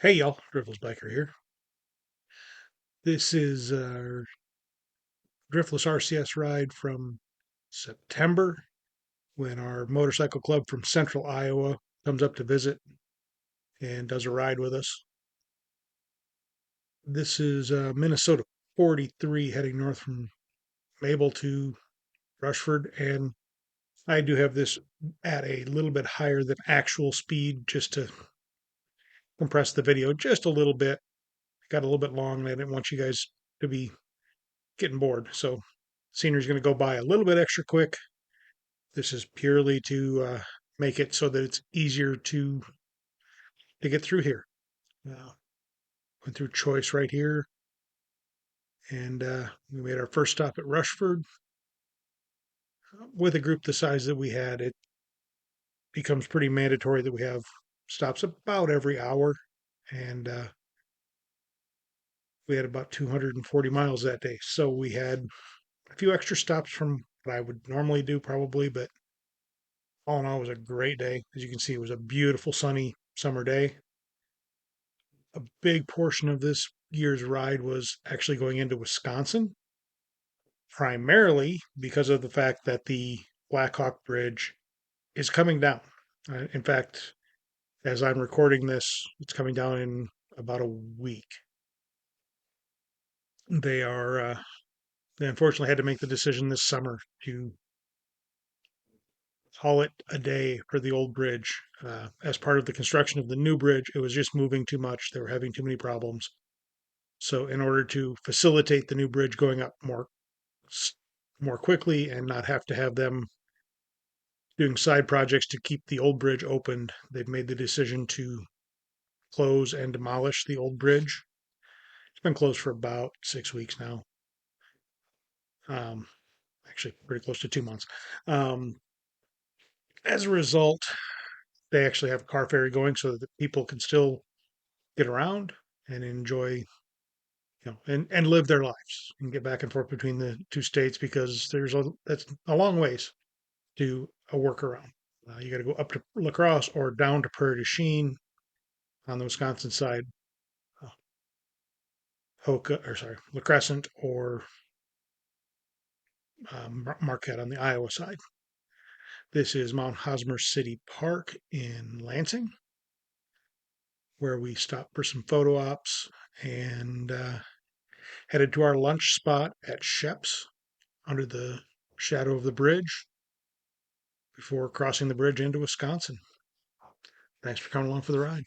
Hey y'all, Driftless Biker here. This is a Driftless RCS ride from September when our motorcycle club from Central Iowa comes up to visit and does a ride with us. This is Minnesota 43 heading north from Mabel to Rushford, and I do have this at a little bit higher than actual speed just to compress the video just a little bit. It got a little bit long and I didn't want you guys to be getting bored. So scenery's going to go by a little bit extra quick. This is purely to make it so that it's easier to get through here. Uh, Went through Choice right here, and we made our first stop at Rushford. With a group the size that we had, it becomes pretty mandatory that we have stops about every hour, and we had about 240 miles that day. So we had a few extra stops from what I would normally do, probably, but all in all, it was a great day. As you can see, it was a beautiful, sunny summer day. A big portion of this year's ride was actually going into Wisconsin, primarily because of the fact that the Blackhawk Bridge is coming down. In fact, as I'm recording this, it's coming down in about a week. They are they unfortunately had to make the decision this summer to haul it a day for the old bridge. As part of the construction of the new bridge, it was just moving too much. They were having too many problems. So, in order to facilitate the new bridge going up more quickly and not have them doing side projects to keep the old bridge opened, they've made the decision to close and demolish the old bridge. It's been closed for about 6 weeks now. Um, Actually, pretty close to 2 months. Um, as a result, they actually have a car ferry going so that people can still get around and enjoy, and live their lives and get back and forth between the two states because that's a long ways to a workaround. You got to go up to La Crosse or down to Prairie du Chien on the Wisconsin side, uh, La Crescent or Marquette on the Iowa side. This is Mount Hosmer City Park in Lansing, where we stopped for some photo ops and headed to our lunch spot at Shep's under the shadow of the bridge before crossing the bridge into Wisconsin. Thanks for coming along for the ride.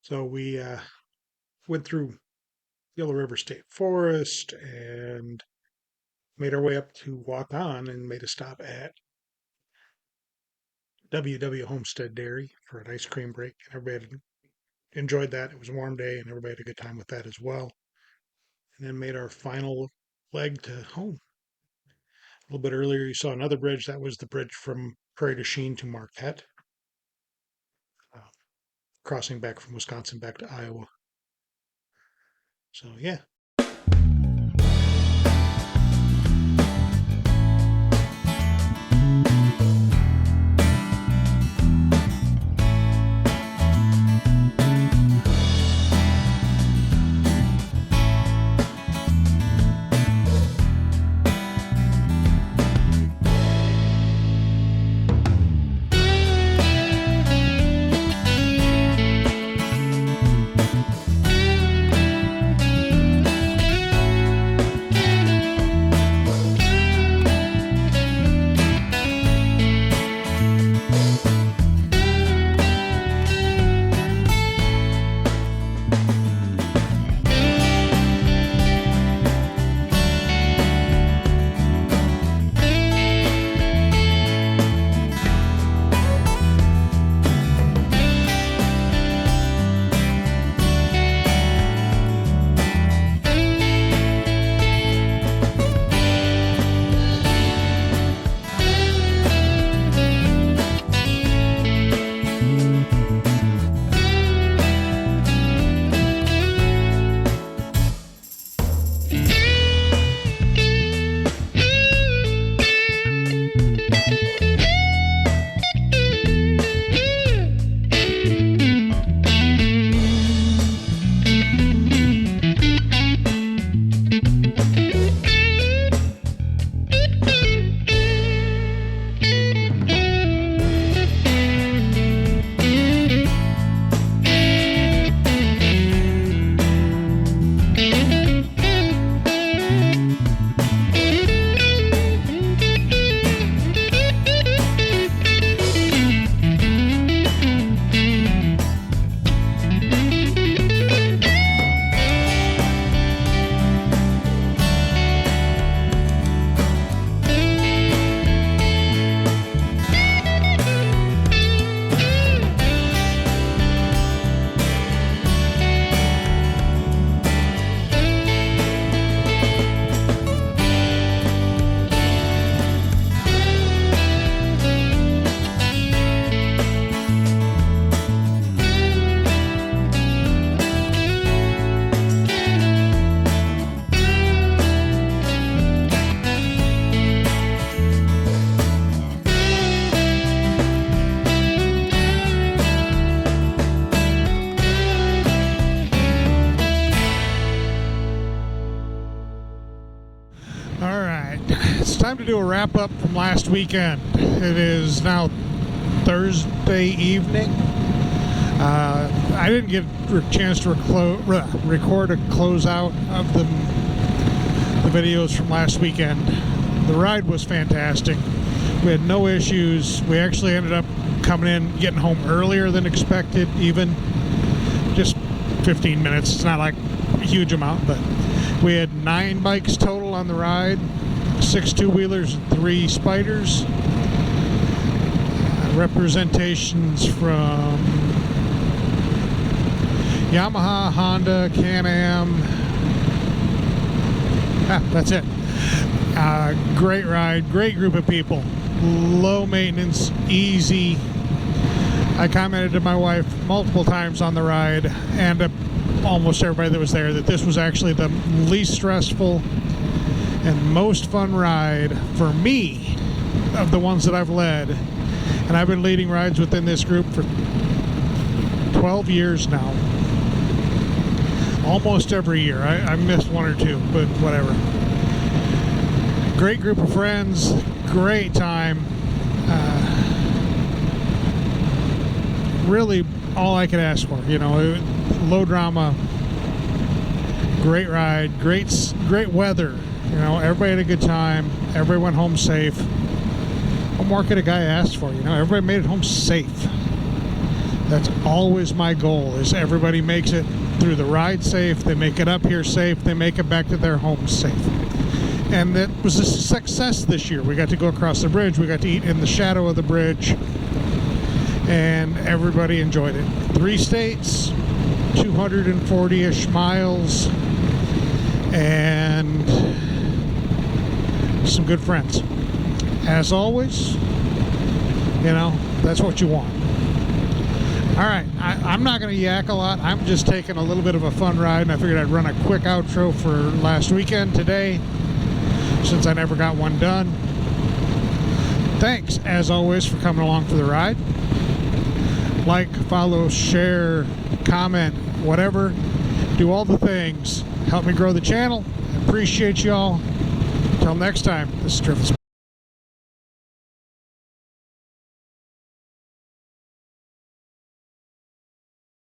So we went through Yellow River State Forest and made our way up to Waukon and made a stop at WW Homestead Dairy for an ice cream break. And everybody enjoyed that. It was a warm day and everybody had a good time with that as well. And then made our final leg to home. A little bit earlier, you saw another bridge. That was the bridge from Prairie du Chien to Marquette, crossing back from Wisconsin back to Iowa. So, yeah. Time to do a wrap up from last weekend. It is now Thursday evening. I didn't get a chance to record a closeout of the videos from last weekend. The ride was fantastic. We had no issues. We actually ended up coming in, getting home earlier than expected, even just 15 minutes. It's not like a huge amount, but we had 9 bikes total on the ride. 6 two-wheelers and 3 spiders. Representations from Yamaha, Honda, Can-Am. That's it. Great ride, great group of people. Low maintenance, easy. I commented to my wife multiple times on the ride and almost everybody that was there that this was actually the least stressful and most fun ride for me of the ones that I've led. And I've been leading rides within this group for 12 years now. Almost every year. I missed 1 or 2, but whatever. Great group of friends, great time. Really all I could ask for, you know, low drama, great ride, great weather. You know, everybody had a good time. Everybody went home safe. What more could a guy ask for? You know, everybody made it home safe. That's always my goal, is everybody makes it through the ride safe, they make it up here safe, they make it back to their homes safe. And that was a success this year. We got to go across the bridge, we got to eat in the shadow of the bridge, and everybody enjoyed it. 3 states, 240-ish miles, and some good friends. As always, you know, that's what you want. All right, I'm not going to yak a lot. I'm just taking a little bit of a fun ride, and I figured I'd run a quick outro for last weekend today, since I never got one done. Thanks, as always, for coming along for the ride. Like, follow, share, comment, whatever. Do all the things. Help me grow the channel. Appreciate y'all. Until next time, this is Driftless.